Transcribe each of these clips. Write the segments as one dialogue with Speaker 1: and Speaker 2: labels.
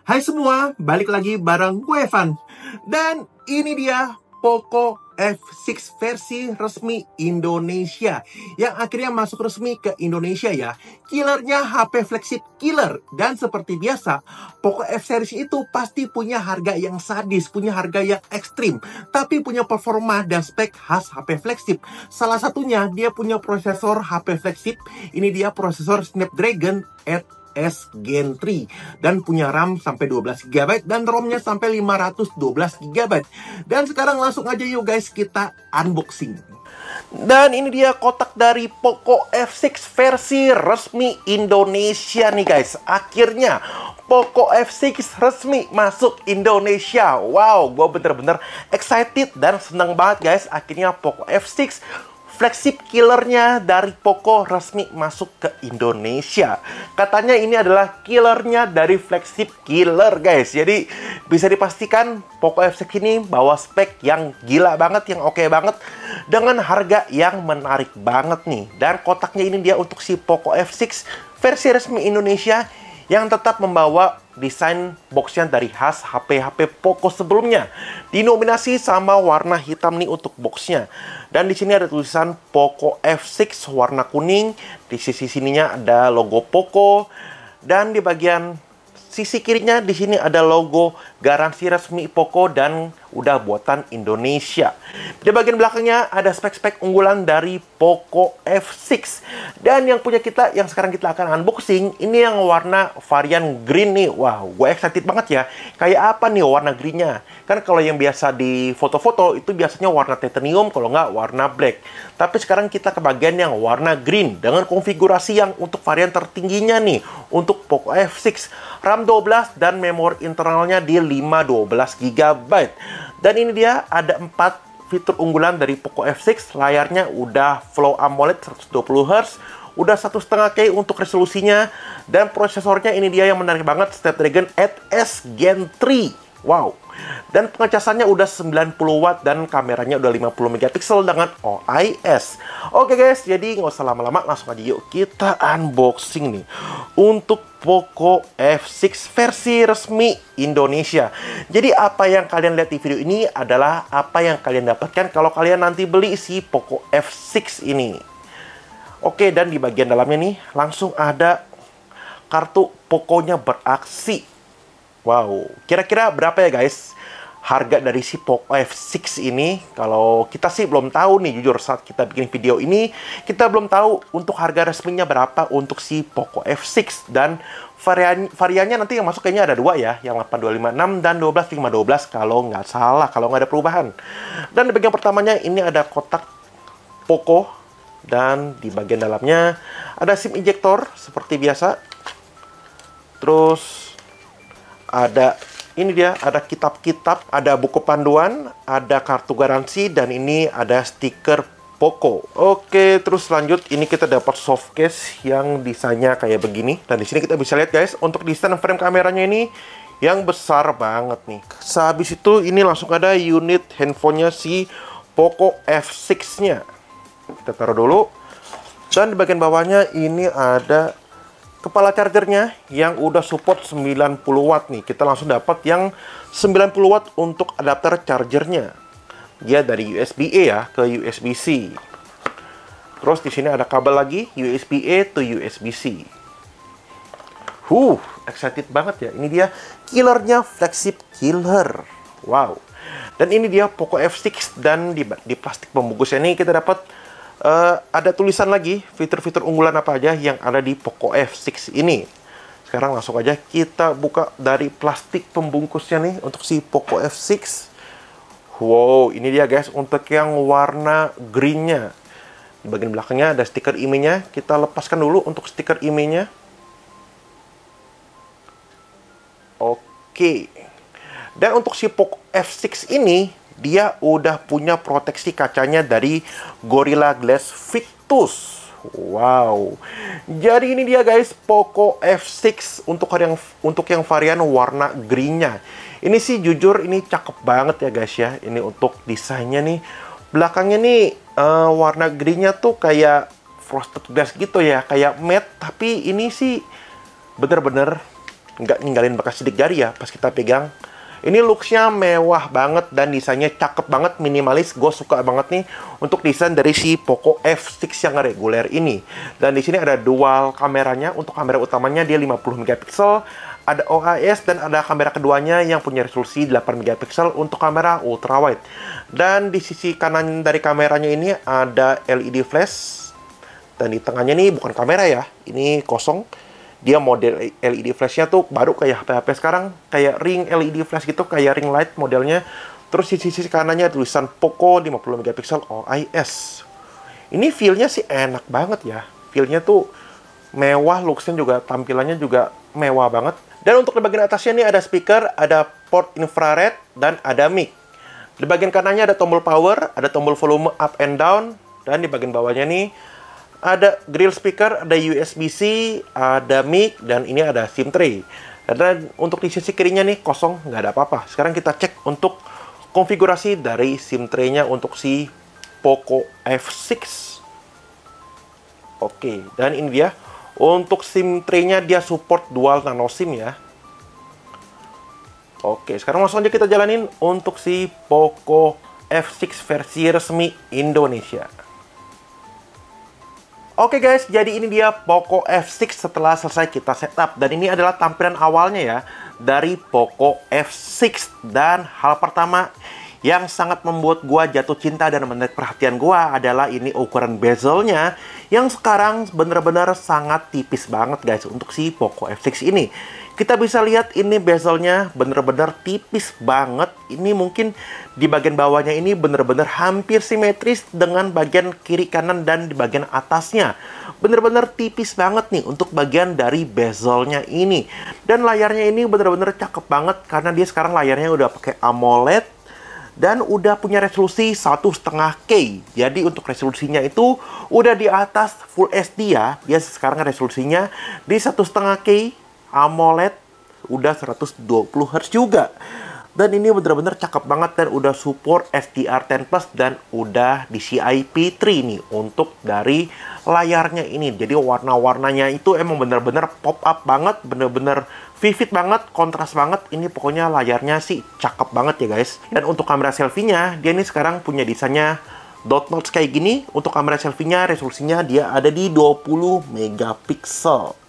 Speaker 1: Hai semua, balik lagi bareng gue Evan. Dan ini dia Poco F6 versi resmi Indonesia yang akhirnya masuk resmi ke Indonesia ya. Killernya HP flagship killer. Dan seperti biasa, Poco F series itu pasti punya harga yang sadis, punya harga yang ekstrim, tapi punya performa dan spek khas HP flagship. Salah satunya dia punya prosesor HP flagship. Ini dia prosesor Snapdragon 8S Gen 3 dan punya RAM sampai 12 GB dan ROM-nya sampai 512 GB. Dan sekarang langsung aja yuk guys, kita unboxing. Dan ini dia kotak dari Poco F6 versi resmi Indonesia nih guys. Akhirnya Poco F6 resmi masuk Indonesia. Wow, gue bener-bener excited dan seneng banget guys. Akhirnya Poco F6 flagship killernya dari Poco resmi masuk ke Indonesia. Katanya ini adalah killernya dari flagship killer guys. Jadi bisa dipastikan Poco F6 ini bawa spek yang gila banget, yang oke banget, dengan harga yang menarik banget nih. Dan kotaknya ini dia untuk si Poco F6 versi resmi Indonesia yang tetap membawa desain boxnya dari khas HP-HP Poco sebelumnya. Dinominasi sama warna hitam nih untuk boxnya. Dan di sini ada tulisan Poco F6 warna kuning. Di sisi sininya ada logo Poco. Dan di bagian sisi kirinya di sini ada logo garansi resmi Poco dan udah buatan Indonesia. Di bagian belakangnya ada spek-spek unggulan dari Poco F6. Dan yang punya kita, yang sekarang kita akan unboxing, ini yang warna varian green nih. Wow, gue excited banget ya. Kayak apa nih warna greennya? Kan kalau yang biasa di foto-foto itu biasanya warna titanium, kalau nggak warna black. Tapi sekarang kita ke bagian yang warna green dengan konfigurasi yang untuk varian tertingginya nih untuk Poco F6. RAM 12 dan memori internalnya di 512 GB. Dan ini dia ada 4 fitur unggulan dari Poco F6. Layarnya udah Flow AMOLED 120Hz, udah 1,5K untuk resolusinya, dan prosesornya ini dia yang menarik banget, Snapdragon 8S Gen 3. Wow. Dan pengecasannya udah 90 watt dan kameranya udah 50 megapiksel dengan OIS. Oke guys, jadi nggak usah lama-lama, langsung aja yuk kita unboxing nih untuk Poco F6 versi resmi Indonesia. Jadi apa yang kalian lihat di video ini adalah apa yang kalian dapatkan kalau kalian nanti beli si Poco F6 ini. Oke, dan di bagian dalamnya nih langsung ada kartu Poconya beraksi. Wow, kira-kira berapa ya guys harga dari si Poco F6 ini? Kalau kita sih belum tahu nih, jujur saat kita bikin video ini kita belum tahu untuk harga resminya berapa untuk si Poco F6. Dan variannya nanti yang masuk kayaknya ada dua ya, yang 8256 dan 12512 kalau nggak salah, kalau nggak ada perubahan. Dan di bagian pertamanya ini ada kotak Poco, dan di bagian dalamnya ada SIM ejector seperti biasa. Terus ada ini dia, ada kitab-kitab, ada buku panduan, ada kartu garansi, dan ini ada stiker Poco. Oke, terus lanjut, ini kita dapat soft case yang desainnya kayak begini. Dan di sini kita bisa lihat guys, untuk desain frame kameranya ini yang besar banget nih. Sehabis itu ini langsung ada unit handphonenya si Poco F6-nya. Kita taruh dulu. Dan di bagian bawahnya ini ada kepala chargernya yang udah support 90 watt nih. Kita langsung dapat yang 90 watt untuk adapter chargernya. Dia dari USB-A ya ke USB-C. Terus di sini ada kabel lagi USB-A to USB-C. Excited banget ya. Ini dia killernya, flagship killer. Wow. Dan ini dia Poco F6, dan di plastik pembungkusnya ini kita dapat ada tulisan lagi fitur-fitur unggulan apa aja yang ada di Poco F6 ini. Sekarang langsung aja kita buka dari plastik pembungkusnya nih untuk si Poco F6. Wow, ini dia guys untuk yang warna greennya. Di bagian belakangnya ada stiker IMEI-nya. Kita lepaskan dulu untuk stiker IMEI-nya. Oke. Dan untuk si Poco F6 ini, dia udah punya proteksi kacanya dari Gorilla Glass Victus. Wow. Jadi ini dia guys Poco F6 untuk yang varian warna greennya. Ini sih jujur ini cakep banget ya guys ya. Ini untuk desainnya nih. Belakangnya nih warna greennya tuh kayak frosted glass gitu ya, kayak matte. Tapi ini sih bener-bener nggak ninggalin bekas sidik jari ya pas kita pegang. Ini looks-nya mewah banget dan desainnya cakep banget, minimalis. Gue suka banget nih untuk desain dari si Poco F6 yang reguler ini. Dan di sini ada dual kameranya. Untuk kamera utamanya dia 50 megapiksel, ada OIS, dan ada kamera keduanya yang punya resolusi 8 megapiksel untuk kamera ultrawide. Dan di sisi kanan dari kameranya ini ada LED flash. Dan di tengahnya nih bukan kamera ya, ini kosong. Dia model LED flashnya tuh baru kayak HP-HP sekarang, kayak ring LED flash gitu, kayak ring light modelnya. Terus di sisi kanannya tulisan Poco 50 megapiksel OIS. Ini feel-nya sih enak banget ya. Feel-nya tuh mewah, looks-nya juga, tampilannya juga mewah banget. Dan untuk di bagian atasnya nih ada speaker, ada port infrared, dan ada mic. Di bagian kanannya ada tombol power, ada tombol volume up and down, dan di bagian bawahnya nih ada grill speaker, ada USB-C, ada mic, dan ini ada SIM tray. Dan untuk di sisi kirinya nih kosong, nggak ada apa-apa. Sekarang kita cek untuk konfigurasi dari SIM tray-nya untuk si Poco F6. Oke, dan ini dia. Untuk SIM tray-nya dia support dual nano SIM ya. Oke, sekarang langsung aja kita jalanin untuk si Poco F6 versi resmi Indonesia. Oke guys, jadi ini dia Poco F6 setelah selesai kita setup. Dan ini adalah tampilan awalnya ya dari Poco F6. Dan hal pertama yang sangat membuat gua jatuh cinta dan menarik perhatian gua adalah ini ukuran bezelnya yang sekarang bener-bener sangat tipis banget guys untuk si Poco F6 ini. Kita bisa lihat ini bezelnya bener-bener tipis banget. Ini mungkin di bagian bawahnya ini bener-bener hampir simetris dengan bagian kiri kanan dan di bagian atasnya. Bener-bener tipis banget nih untuk bagian dari bezelnya ini. Dan layarnya ini bener-bener cakep banget karena dia sekarang layarnya udah pakai AMOLED dan udah punya resolusi 1,5K. Jadi untuk resolusinya itu udah di atas Full HD ya. Dia sekarang resolusinya di 1,5K. AMOLED udah 120 Hz juga. Dan ini bener-bener cakep banget dan udah support HDR10+ dan udah DCI P3 nih untuk dari layarnya ini. Jadi warna-warnanya itu emang bener-bener pop up banget, bener-bener vivid banget, kontras banget. Ini pokoknya layarnya sih cakep banget ya guys. Dan untuk kamera selfie-nya, dia ini sekarang punya desainnya dot notch kayak gini. Untuk kamera selfie-nya resolusinya dia ada di 20 megapiksel.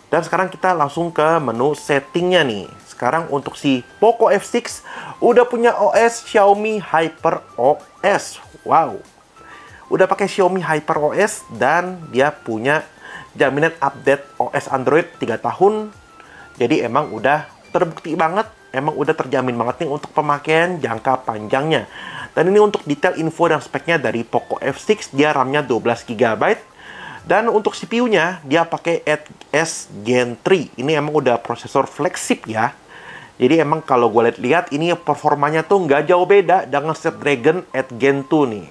Speaker 1: Dan sekarang kita langsung ke menu settingnya nih. Sekarang untuk si Poco F6 udah punya OS Xiaomi HyperOS. Wow, udah pakai Xiaomi HyperOS dan dia punya jaminan update OS Android 3 tahun. Jadi emang udah terbukti banget, emang udah terjamin banget nih untuk pemakaian jangka panjangnya. Dan ini untuk detail info dan speknya dari Poco F6, dia RAM-nya 12 GB. Dan untuk CPU-nya, dia pakai Exynos Gen 3. Ini emang udah prosesor flagship ya. Jadi emang kalau gue lihat ini performanya tuh nggak jauh beda dengan Snapdragon 8 Gen 2 nih.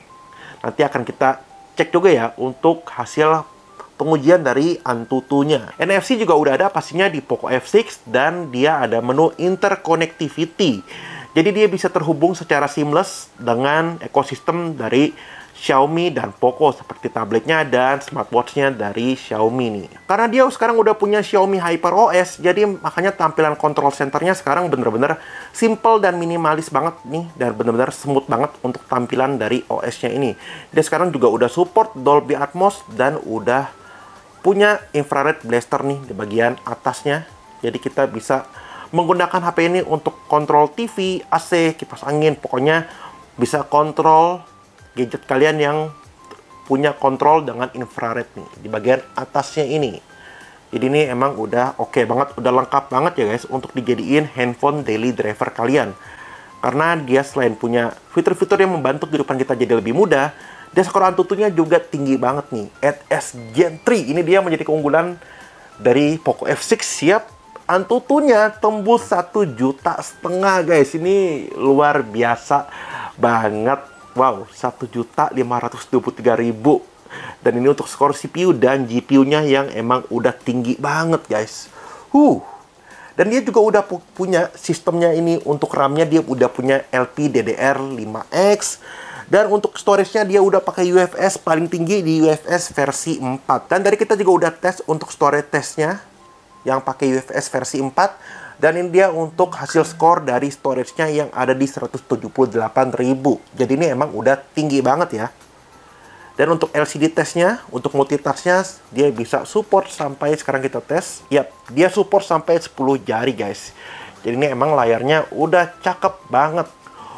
Speaker 1: Nanti akan kita cek juga ya untuk hasil pengujian dari Antutunya. NFC juga udah ada pastinya di Poco F6 dan dia ada menu interconnectivity. Jadi dia bisa terhubung secara seamless dengan ekosistem dari Xiaomi dan Poco seperti tabletnya dan smartwatch-nya dari Xiaomi nih. Karena dia sekarang udah punya Xiaomi HyperOS, jadi makanya tampilan control center-nya sekarang bener-bener simple dan minimalis banget nih, dan bener-bener smooth banget untuk tampilan dari OS-nya ini. Dia sekarang juga udah support Dolby Atmos dan udah punya infrared blaster nih di bagian atasnya. Jadi kita bisa menggunakan HP ini untuk kontrol TV, AC, kipas angin, pokoknya bisa kontrol gadget kalian yang punya kontrol dengan infrared nih di bagian atasnya ini. Jadi ini emang udah oke banget, udah lengkap banget ya guys untuk dijadiin handphone daily driver kalian. Karena dia selain punya fitur-fitur yang membantu kehidupan kita jadi lebih mudah, dia skor Antutunya juga tinggi banget nih. Exynos Gen 3 ini dia menjadi keunggulan dari Poco F6. Siap, Antutunya tembus 1,5 juta guys. Ini luar biasa banget. Wow, 1.523.000. Dan ini untuk skor CPU dan GPU-nya yang emang udah tinggi banget, guys. Dan dia juga udah punya sistemnya ini. Untuk RAM-nya dia udah punya LPDDR5X. Dan untuk storage-nya dia udah pakai UFS paling tinggi di UFS versi 4. Dan dari kita juga udah tes untuk storage testnya. yang pakai UFS versi 4. Dan ini dia untuk hasil skor dari storage-nya yang ada di 178.000. Jadi ini emang udah tinggi banget ya. Dan untuk LCD testnya, untuk multitasknya, dia bisa support sampai, sekarang kita tes. Yap, dia support sampai 10 jari guys. Jadi ini emang layarnya udah cakep banget.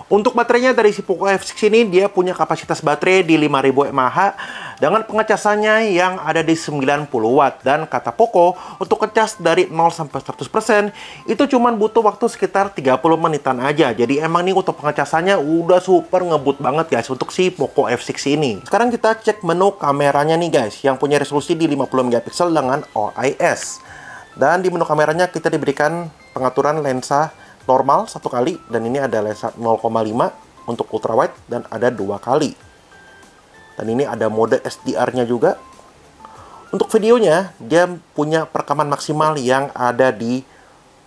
Speaker 1: Untuk baterainya dari si Poco F6 ini, dia punya kapasitas baterai di 5000 mAh dengan pengecasannya yang ada di 90 watt. Dan kata Poco, untuk ngecas dari 0 sampai 100% itu cuman butuh waktu sekitar 30 menitan aja. Jadi emang nih untuk pengecasannya udah super ngebut banget guys untuk si Poco F6 ini. Sekarang kita cek menu kameranya nih guys, yang punya resolusi di 50 megapiksel dengan OIS. Dan di menu kameranya kita diberikan pengaturan lensa normal 1 kali, dan ini ada lensa 0,5 untuk ultrawide dan ada 2 kali. Dan ini ada mode SDR-nya juga. Untuk videonya, dia punya perekaman maksimal yang ada di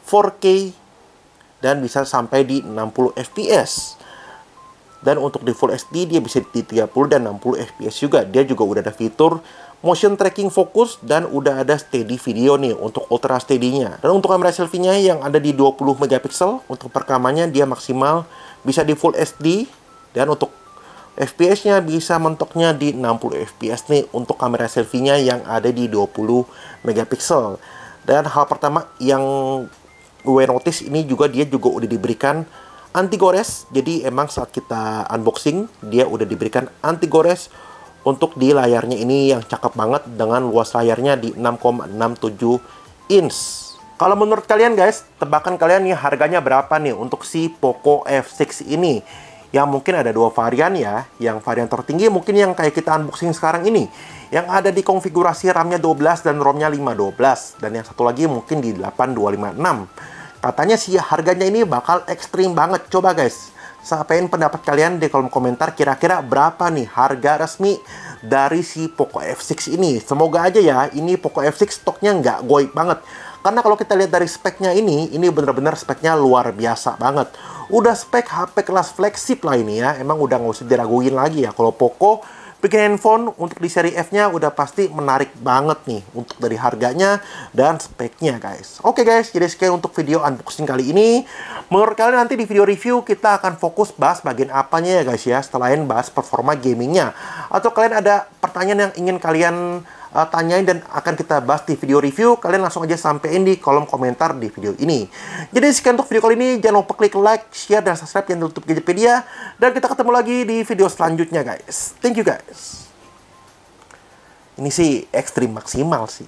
Speaker 1: 4K dan bisa sampai di 60 fps. Dan untuk di Full HD dia bisa di 30 dan 60 fps juga. Dia juga udah ada fitur motion tracking fokus dan udah ada steady video nih untuk ultra steady-nya. Dan untuk kamera selfie-nya yang ada di 20 megapiksel, untuk perekamannya dia maksimal bisa di Full HD, dan untuk FPS-nya bisa mentoknya di 60 fps nih untuk kamera selfie-nya yang ada di 20 megapiksel. Dan hal pertama yang gue notice ini juga, dia juga udah diberikan anti gores. Jadi emang saat kita unboxing dia udah diberikan anti gores untuk di layarnya ini yang cakep banget dengan luas layarnya di 6,67 inch. Kalau menurut kalian guys, tebakan kalian nih harganya berapa nih untuk si Poco F6 ini? Yang mungkin ada 2 varian ya. Yang varian tertinggi mungkin yang kayak kita unboxing sekarang ini, yang ada di konfigurasi RAM-nya 12 dan ROM-nya 512. Dan yang satu lagi mungkin di 8256. Katanya sih harganya ini bakal ekstrim banget. Coba guys, sampaikan pendapat kalian di kolom komentar, kira-kira berapa nih harga resmi dari si Poco F6 ini. Semoga aja ya ini Poco F6 stoknya nggak goib banget. Karena kalau kita lihat dari speknya ini bener-bener speknya luar biasa banget. Udah spek HP kelas flagship lah ini ya. Emang udah nggak usah diraguin lagi ya. Kalau Poco bikin handphone untuk di seri F-nya udah pasti menarik banget nih untuk dari harganya dan speknya guys. Oke guys, jadi sekian untuk video unboxing kali ini. Menurut kalian nanti di video review kita akan fokus bahas bagian apanya ya guys ya, selain bahas performa gamingnya. Atau kalian ada pertanyaan yang ingin kalian tanyain dan akan kita bahas di video review, kalian langsung aja sampein di kolom komentar di video ini. Jadi sekian untuk video kali ini, jangan lupa klik like, share, dan subscribe channel YouTube Gadgetpedia, dan kita ketemu lagi di video selanjutnya guys. Thank you guys. Ini sih ekstrim maksimal sih.